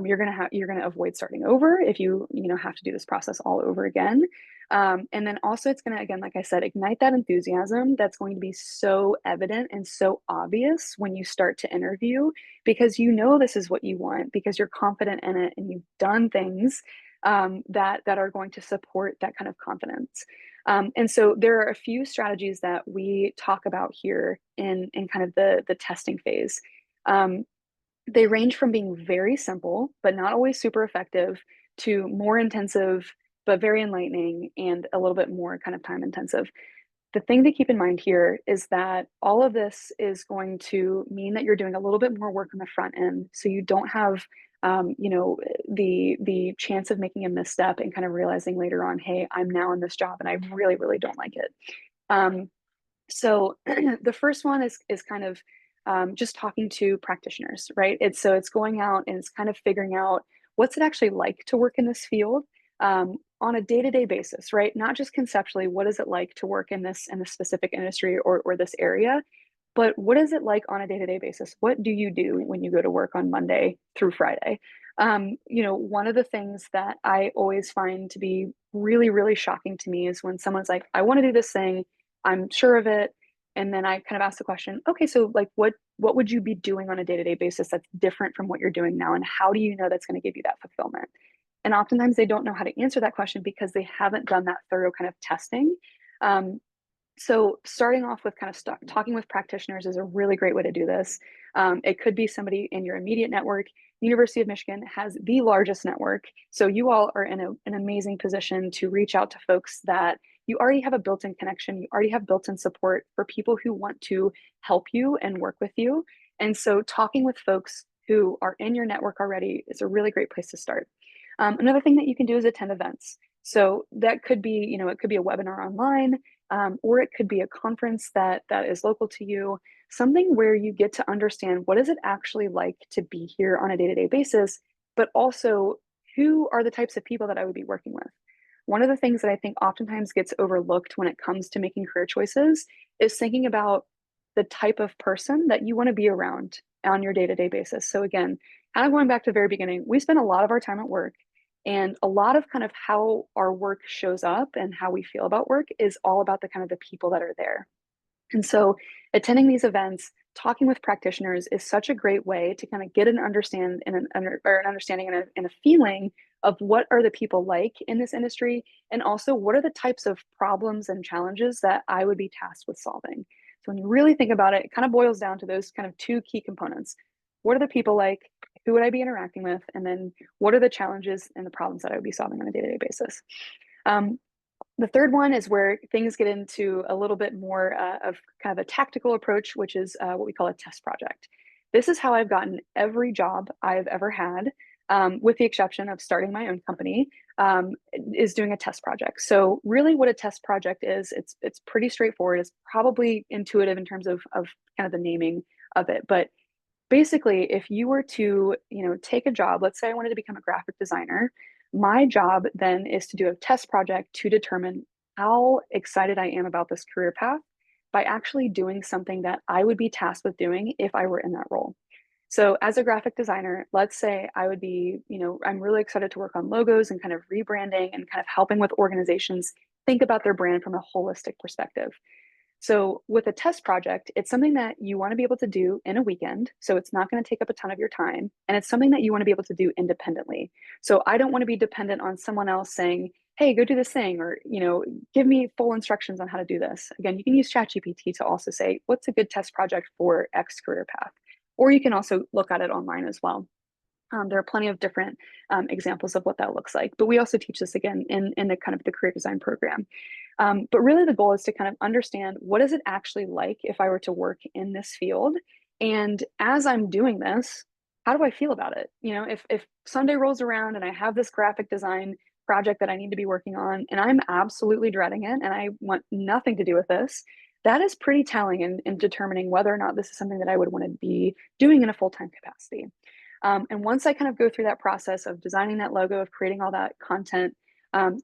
You're gonna avoid starting over if you have to do this process all over again. And then also it's gonna, again, like I said, ignite that enthusiasm that's going to be so evident and so obvious when you start to interview, because this is what you want, because you're confident in it and you've done things that are going to support that kind of confidence. And so there are a few strategies that we talk about here in kind of the testing phase. They range from being very simple, but not always super effective, to more intensive, but very enlightening, and a little bit more kind of time intensive. The thing to keep in mind here is that all of this is going to mean that you're doing a little bit more work on the front end, so you don't have the chance of making a misstep and kind of realizing later on, hey, I'm now in this job and I really, really don't like it. So the first one is kind of just talking to practitioners, right? It's going out and it's kind of figuring out what's it actually like to work in this field on a day-to-day basis, right? Not just conceptually, what is it like to work in this specific industry or this area, but what is it like on a day-to-day basis? What do you do when you go to work on Monday through Friday? One of the things that I always find to be really, really shocking to me is when someone's like, I want to do this thing, I'm sure of it. And then I kind of ask the question, okay, so like what would you be doing on a day-to-day basis that's different from what you're doing now? And how do you know that's going to give you that fulfillment? And oftentimes they don't know how to answer that question because they haven't done that thorough kind of testing. So starting off with kind of talking with practitioners is a really great way to do this. It could be somebody in your immediate network. University of Michigan has the largest network. So you all are in an amazing position to reach out to folks that you already have a built-in connection. You already have built-in support for people who want to help you and work with you. And so talking with folks who are in your network already is a really great place to start. Another thing that you can do is attend events. So that could be, it could be a webinar online, or it could be a conference that is local to you, something where you get to understand what is it actually like to be here on a day-to-day basis, but also who are the types of people that I would be working with. One of the things that I think oftentimes gets overlooked when it comes to making career choices is thinking about the type of person that you want to be around on your day-to-day basis. So again, kind of going back to the very beginning, we spend a lot of our time at work, and a lot of kind of how our work shows up and how we feel about work is all about the kind of the people that are there. And so attending these events, talking with practitioners is such a great way to kind of get an understand and or an understanding and a feeling of what are the people like in this industry, and also what are the types of problems and challenges that I would be tasked with solving. So when you really think about it, it kind of boils down to those kind of two key components. What are the people like? Who would I be interacting with? And then what are the challenges and the problems that I would be solving on a day-to-day basis? Um, the third one is where things get into a little bit more of kind of a tactical approach, which is what we call a test project. This is how I've gotten every job I've ever had, with the exception of starting my own company, is doing a test project. So really what a test project is, it's pretty straightforward. It's probably intuitive in terms of kind of the naming of it. But basically, if you were to, take a job, let's say I wanted to become a graphic designer, my job then is to do a test project to determine how excited I am about this career path by actually doing something that I would be tasked with doing if I were in that role. So as a graphic designer, let's say I would be, I'm really excited to work on logos and kind of rebranding and kind of helping with organizations think about their brand from a holistic perspective. So with a test project, it's something that you want to be able to do in a weekend. So it's not going to take up a ton of your time. And it's something that you want to be able to do independently. So I don't want to be dependent on someone else saying, hey, go do this thing, or, give me full instructions on how to do this. Again, you can use ChatGPT to also say, what's a good test project for X career path? Or you can also look at it online as well. There are plenty of different examples of what that looks like. But we also teach this again in the kind of the career design program. But really the goal is to kind of understand, what is it actually like if I were to work in this field? And as I'm doing this, how do I feel about it? If Sunday rolls around and I have this graphic design project that I need to be working on, and I'm absolutely dreading it and I want nothing to do with this, that is pretty telling in determining whether or not this is something that I would want to be doing in a full-time capacity. And once I kind of go through that process of designing that logo, of creating all that content,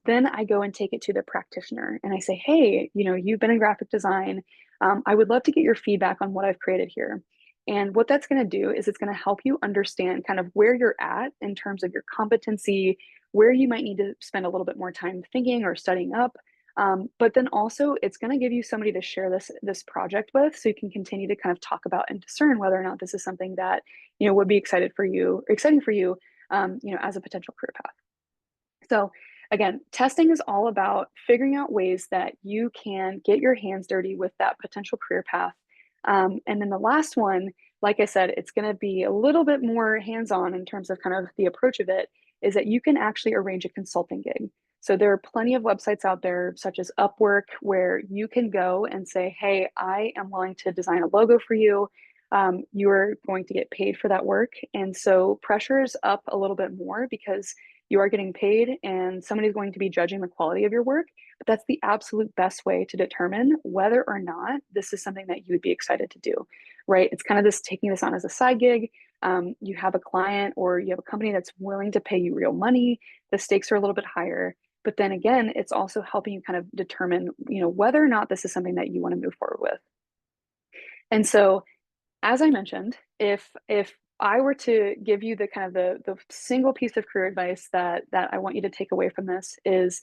then I go and take it to the practitioner and I say, hey, you've been in graphic design. I would love to get your feedback on what I've created here. And what that's going to do is it's going to help you understand kind of where you're at in terms of your competency, where you might need to spend a little bit more time thinking or studying up. But then also it's going to give you somebody to share this project with, so you can continue to kind of talk about and discern whether or not this is something that would be exciting for you, as a potential career path. So again, testing is all about figuring out ways that you can get your hands dirty with that potential career path. And then the last one, like I said, it's going to be a little bit more hands-on in terms of kind of the approach of it, is that you can actually arrange a consulting gig. So there are plenty of websites out there, such as Upwork, where you can go and say, hey, I am willing to design a logo for you. You're going to get paid for that work. And so pressure's up a little bit more because you are getting paid and somebody's going to be judging the quality of your work. But that's the absolute best way to determine whether or not this is something that you would be excited to do, right? It's kind of this taking this on as a side gig. You have a client or you have a company that's willing to pay you real money. The stakes are a little bit higher. But then again, it's also helping you kind of determine, whether or not this is something that you want to move forward with. And so, as I mentioned, if I were to give you the kind of the single piece of career advice that I want you to take away from this, is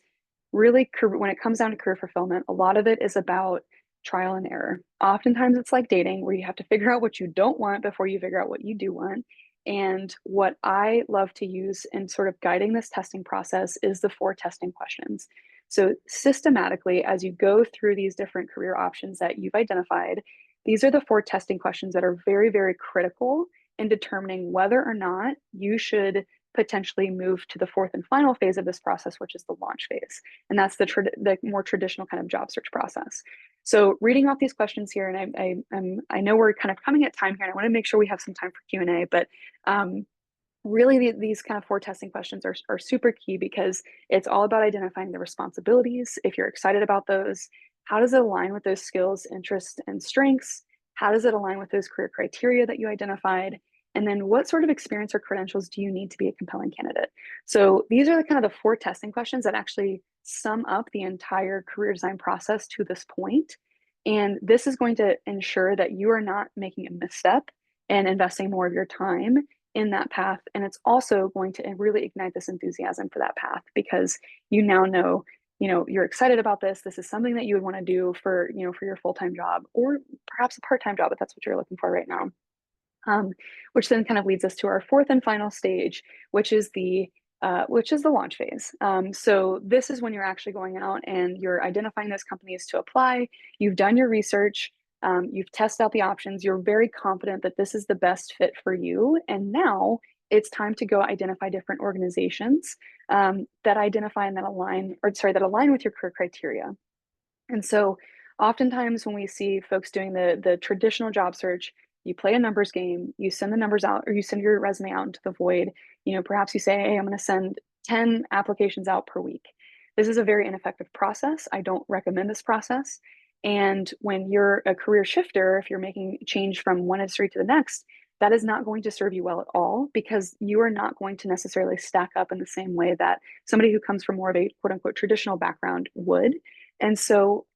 really when it comes down to career fulfillment, a lot of it is about trial and error. Oftentimes it's like dating, where you have to figure out what you don't want before you figure out what you do want. And what I love to use in sort of guiding this testing process is the 4 testing questions. So systematically, as you go through these different career options that you've identified, these are the four testing questions that are very, very critical in determining whether or not you should potentially move to the fourth and final phase of this process, which is the launch phase. And that's the more traditional kind of job search process. So reading off these questions here, and I know we're kind of coming at time here, and I want to make sure we have some time for Q&A, but really these kind of four testing questions are super key because it's all about identifying the responsibilities. If you're excited about those, how does it align with those skills, interests, and strengths? How does it align with those career criteria that you identified? And then what sort of experience or credentials do you need to be a compelling candidate? So these are the kind of the four testing questions that actually sum up the entire career design process to this point. And this is going to ensure that you are not making a misstep and investing more of your time in that path. And it's also going to really ignite this enthusiasm for that path because you now know, you're excited about this. This is something that you would want to do for, for your full-time job or perhaps a part-time job if that's what you're looking for right now. Which then kind of leads us to our fourth and final stage, which is the launch phase. So this is when you're actually going out and you're identifying those companies to apply. You've done your research. You've tested out the options. You're very confident that this is the best fit for you. And now it's time to go identify different organizations that identify and that align, that align with your career criteria. And so oftentimes when we see folks doing the traditional job search, you play a numbers game, you send the numbers out or you send your resume out into the void. Perhaps you say, hey, I'm going to send 10 applications out per week. This is a very ineffective process. I don't recommend this process. And when you're a career shifter, if you're making change from one industry to the next, that is not going to serve you well at all because you are not going to necessarily stack up in the same way that somebody who comes from more of a quote unquote traditional background would. And so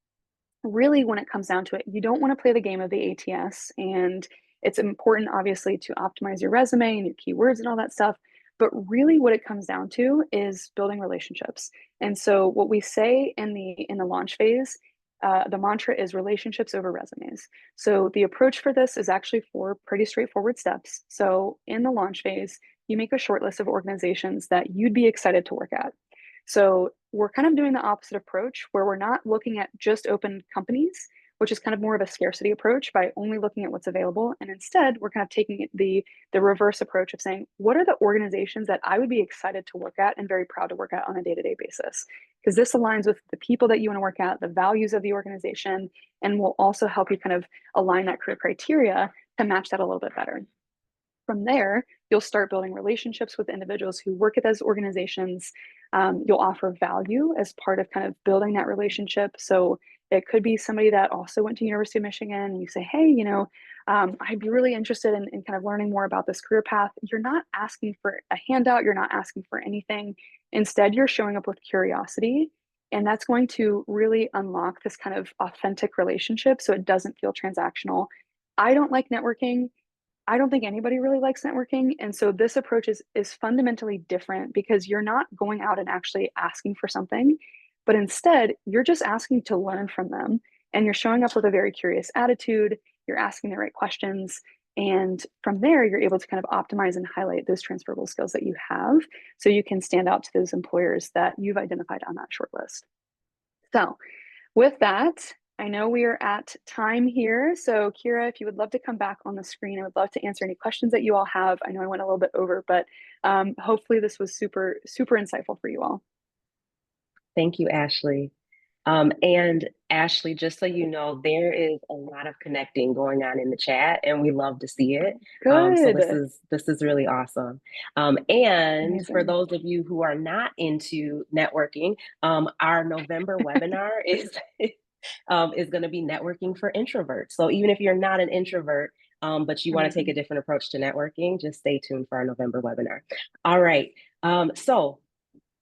really when it comes down to it, you don't want to play the game of the ATS. And it's important, obviously, to optimize your resume and your keywords and all that stuff. But really what it comes down to is building relationships. And so what we say in the launch phase, the mantra is relationships over resumes. So the approach for this is actually four pretty straightforward steps. So in the launch phase, you make a short list of organizations that you'd be excited to work at. So we're kind of doing the opposite approach where we're not looking at just open companies, which is kind of more of a scarcity approach by only looking at what's available. And instead, we're kind of taking the reverse approach of saying, what are the organizations that I would be excited to work at and very proud to work at on a day-to-day basis? Because this aligns with the people that you want to work at, the values of the organization, and will also help you kind of align that career criteria to match that a little bit better. From there, you'll start building relationships with individuals who work at those organizations. You'll offer value as part of kind of building that relationship. So it could be somebody that also went to University of Michigan and you say, hey, I'd be really interested in kind of learning more about this career path. You're not asking for a handout. You're not asking for anything. Instead, you're showing up with curiosity. And that's going to really unlock this kind of authentic relationship so it doesn't feel transactional. I don't like networking. I don't think anybody really likes networking. And so this approach is fundamentally different because you're not going out and actually asking for something, but instead you're just asking to learn from them. And you're showing up with a very curious attitude. You're asking the right questions. And from there, you're able to kind of optimize and highlight those transferable skills that you have so you can stand out to those employers that you've identified on that short list. So with that, I know we are at time here. So Kira, if you would love to come back on the screen, I would love to answer any questions that you all have. I know I went a little bit over, but hopefully this was super, super insightful for you all. Thank you, Ashley. And Ashley, just so you know, there is a lot of connecting going on in the chat, and we love to see it. So Good. this is really awesome. And for Amazing. those of you who are not into networking, our November webinar is going to be networking for introverts. So even if you're not an introvert, but you want to take a Amazing. different approach to networking, just stay tuned for our November webinar. All right. So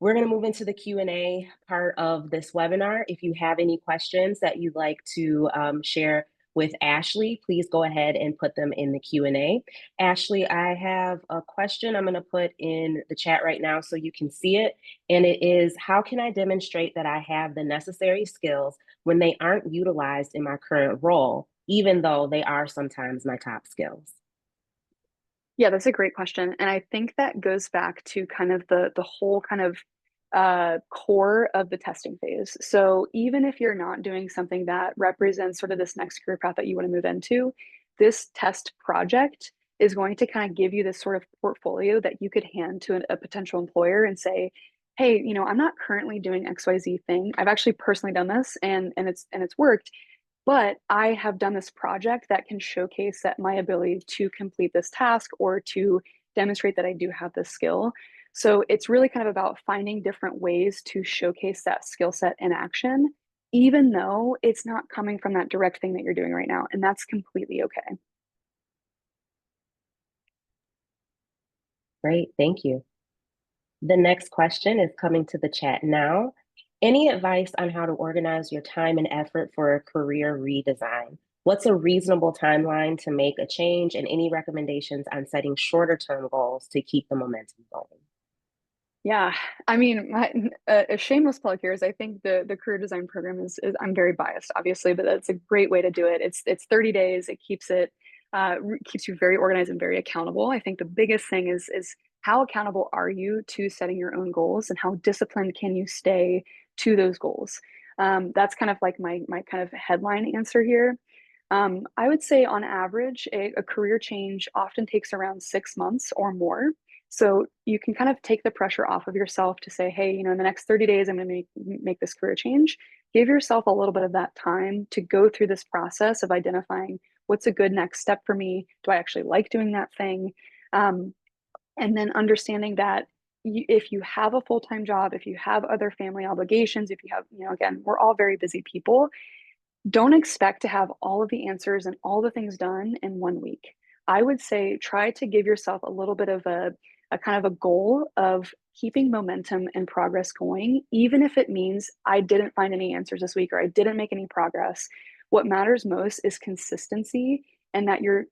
we're going to move into the Q&A part of this webinar. If you have any questions that you'd like to share with Ashley, please go ahead and put them in the Q&A. Ashley, I have a question I'm going to put in the chat right now so you can see it. And it is, how can I demonstrate that I have the necessary skills when they aren't utilized in my current role, even though they are sometimes my top skills? Yeah, that's a great question. And I think that goes back to kind of the whole kind of core of the testing phase. So even if you're not doing something that represents sort of this next career path that you want to move into, this test project is going to kind of give you this sort of portfolio that you could hand to a potential employer and say, hey, I'm not currently doing XYZ thing. I've actually personally done this and it's worked, but I have done this project that can showcase that my ability to complete this task or to demonstrate that I do have this skill. So it's really kind of about finding different ways to showcase that skill set in action, even though it's not coming from that direct thing that you're doing right now. And that's completely okay. Great, thank you. The next question is coming to the chat now. Any advice on how to organize your time and effort for a career redesign? What's a reasonable timeline to make a change, and any recommendations on setting shorter term goals to keep the momentum going? Yeah, I mean, a shameless plug here is I think the career design program is I'm very biased, obviously, but that's a great way to do it. It's 30 days. It keeps you very organized and very accountable. I think the biggest thing is how accountable are you to setting your own goals and how disciplined can you stay to those goals? That's kind of like my kind of headline answer here. I would say on average, a career change often takes around 6 months or more. So you can kind of take the pressure off of yourself to say, hey, in the next 30 days, I'm going to make this career change. Give yourself a little bit of that time to go through this process of identifying what's a good next step for me. Do I actually like doing that thing? Um, and then understanding that if you have a full-time job, if you have other family obligations, if you have, again, we're all very busy people, don't expect to have all of the answers and all the things done in 1 week. I would say try to give yourself a little bit of a kind of a goal of keeping momentum and progress going, even if it means I didn't find any answers this week or I didn't make any progress. What matters most is consistency and that you're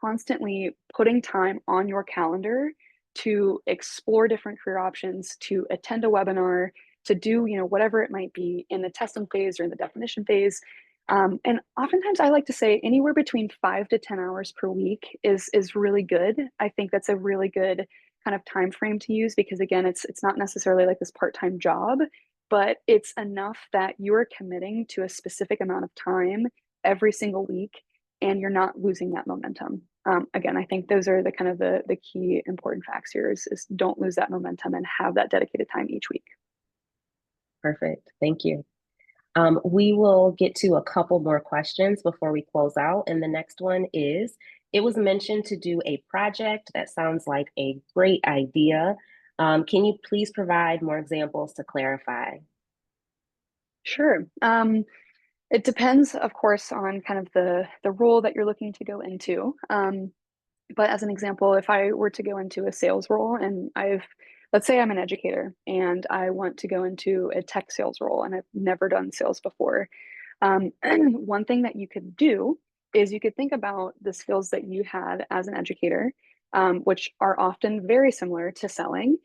constantly putting time on your calendar to explore different career options, to attend a webinar, to do whatever it might be in the testing phase or in the definition phase. And oftentimes I like to say anywhere between 5 to 10 hours per week is really good. I think that's a really good kind of time frame to use because again, it's not necessarily like this part-time job, but it's enough that you're committing to a specific amount of time every single week and you're not losing that momentum. Again, I think those are the kind of the key important facts here is don't lose that momentum and have that dedicated time each week. Perfect. Thank you. We will get to a couple more questions before we close out. And the next one is, it was mentioned to do a project. That sounds like a great idea. Can you please provide more examples to clarify? Sure. It depends, of course, on kind of the role that you're looking to go into. But as an example, if I were to go into a sales role and let's say I'm an educator and I want to go into a tech sales role and I've never done sales before, one thing that you could do is you could think about the skills that you had as an educator, which are often very similar to selling,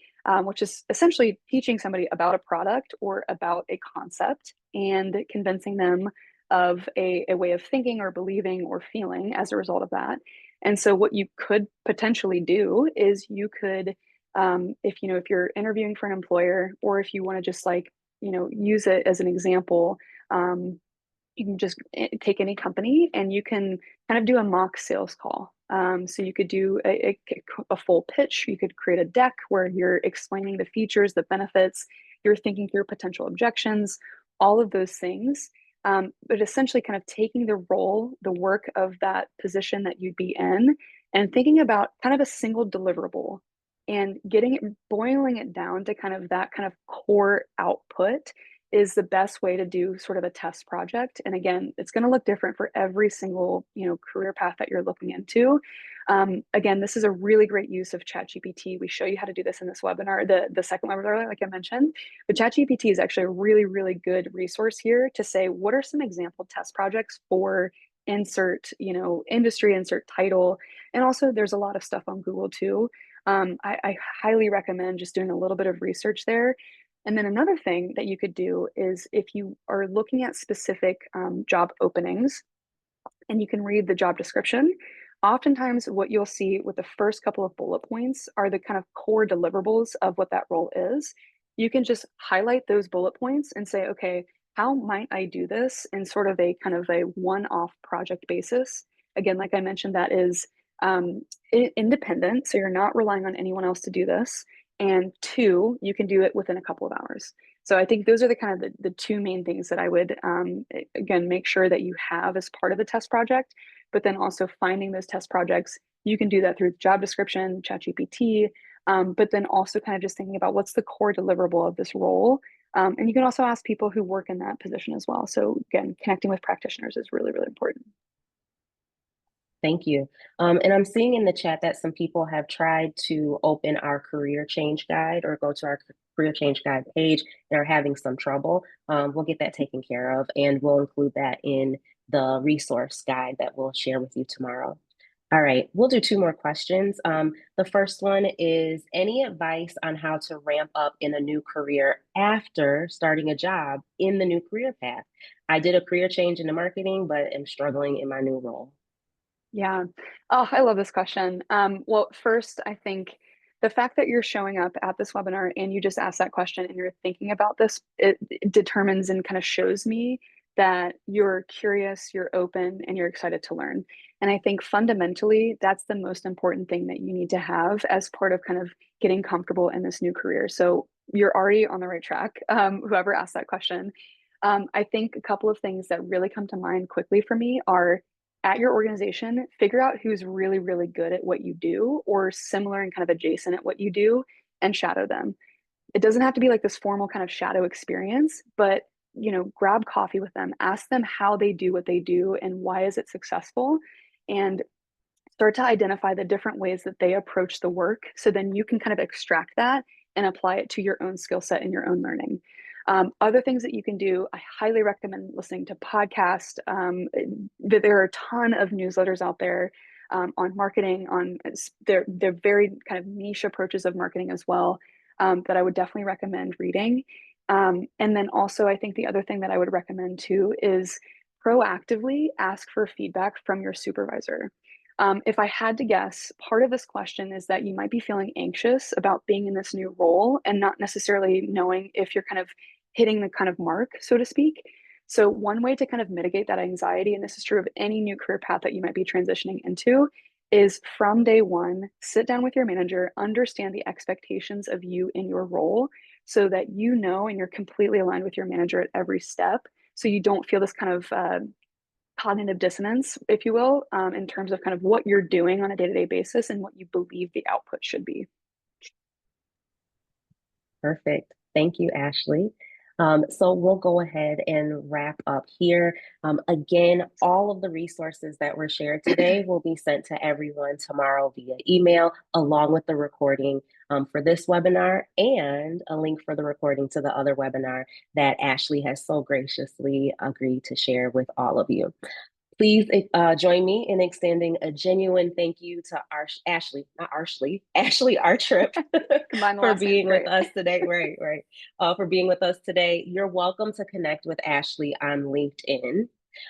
which is essentially teaching somebody about a product or about a concept and convincing them of a way of thinking or believing or feeling as a result of that. And so what you could potentially do is you could, if you're interviewing for an employer or if you want to just like, use it as an example, you can just take any company and you can kind of do a mock sales call. So you could do a full pitch. You could create a deck where you're explaining the features, the benefits, you're thinking through potential objections, all of those things. But essentially, kind of taking the role, the work of that position that you'd be in, and thinking about kind of a single deliverable and boiling it down to kind of that kind of core output is the best way to do sort of a test project. And again, it's going to look different for every single, career path that you're looking into. Again, this is a really great use of ChatGPT. We show you how to do this in this webinar, the second webinar, like I mentioned. But ChatGPT is actually a really, really good resource here to say, what are some example test projects for insert, industry, insert title. And also there's a lot of stuff on Google too. I highly recommend just doing a little bit of research there. And then another thing that you could do is if you are looking at specific job openings and you can read the job description, oftentimes what you'll see with the first couple of bullet points are the kind of core deliverables of what that role is. you can just highlight those bullet points and say, okay, how might I do this in sort of a kind of a one-off project basis? Again, like I mentioned, that is independent, so you're not relying on anyone else to do this. And two, you can do it within a couple of hours. So I think those are the kind of the two main things that I would again make sure that you have as part of the test project. But then also finding those test projects, you can do that through job description, ChatGPT, but then also kind of just thinking about what's the core deliverable of this role. And you can also ask people who work in that position as well. So again, connecting with practitioners is really, really important. Thank you. And I'm seeing in the chat that some people have tried to open our career change guide or go to our career change guide page and are having some trouble. We'll get that taken care of, and we'll include that in the resource guide that we'll share with you tomorrow. All right, we'll do two more questions. The first one is any advice on how to ramp up in a new career after starting a job in the new career path? I did a career change into marketing, but am struggling in my new role. Yeah. Oh, I love this question. Well, first, I think the fact that you're showing up at this webinar and you just asked that question and you're thinking about this, it determines and kind of shows me that you're curious, you're open, and you're excited to learn. And I think fundamentally, that's the most important thing that you need to have as part of kind of getting comfortable in this new career. So you're already on the right track, whoever asked that question. I think a couple of things that really come to mind quickly for me are at your organization, figure out who's really, really good at what you do or similar and kind of adjacent at what you do and shadow them. It doesn't have to be like this formal kind of shadow experience, but grab coffee with them, ask them how they do what they do and why is it successful, and start to identify the different ways that they approach the work. So then you can kind of extract that and apply it to your own skill set and your own learning. Other things that you can do, I highly recommend listening to podcasts. There are a ton of newsletters out there on marketing, on they're very kind of niche approaches of marketing as well, that I would definitely recommend reading. And then also, I think the other thing that I would recommend too is proactively ask for feedback from your supervisor. If I had to guess, part of this question is that you might be feeling anxious about being in this new role and not necessarily knowing if you're kind of hitting the kind of mark, so to speak. So, one way to kind of mitigate that anxiety, and this is true of any new career path that you might be transitioning into, is from day one, sit down with your manager, understand the expectations of you in your role so that you know and you're completely aligned with your manager at every step. So, you don't feel this kind of cognitive dissonance, if you will, in terms of kind of what you're doing on a day-to-day basis and what you believe the output should be. Perfect. Thank you, Ashley. So we'll go ahead and wrap up here. Again, all of the resources that were shared today will be sent to everyone tomorrow via email, along with the recording for this webinar and a link for the recording to the other webinar that Ashley has so graciously agreed to share with all of you. Please join me in extending a genuine thank you to Ashley, not Ashley, Ashley Artrip for being with us today. Right. For being with us today. You're welcome to connect with Ashley on LinkedIn.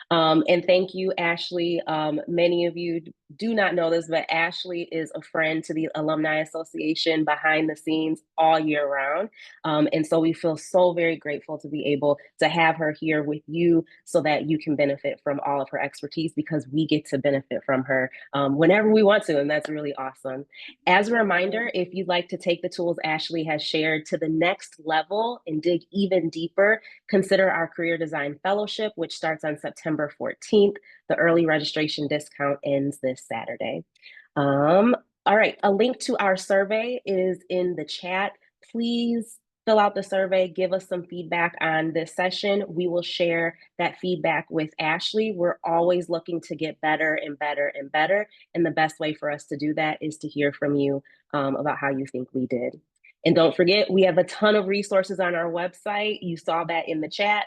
And thank you, Ashley. Many of you do not know this, but Ashley is a friend to the Alumni Association behind the scenes all year round. And so we feel so very grateful to be able to have her here with you so that you can benefit from all of her expertise because we get to benefit from her whenever we want to. And that's really awesome. As a reminder, if you'd like to take the tools Ashley has shared to the next level and dig even deeper, consider our Career Design Fellowship, which starts on September 14th. The early registration discount ends this Saturday. All right, a link to our survey is in the chat. Please fill out the survey, give us some feedback on this session. We will share that feedback with Ashley. We're always looking to get better and better and better. And the best way for us to do that is to hear from you about how you think we did. And don't forget, we have a ton of resources on our website. You saw that in the chat.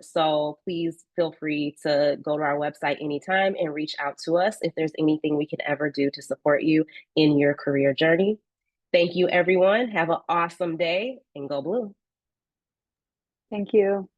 So please feel free to go to our website anytime and reach out to us if there's anything we can ever do to support you in your career journey. Thank you, everyone. Have an awesome day and go blue. Thank you.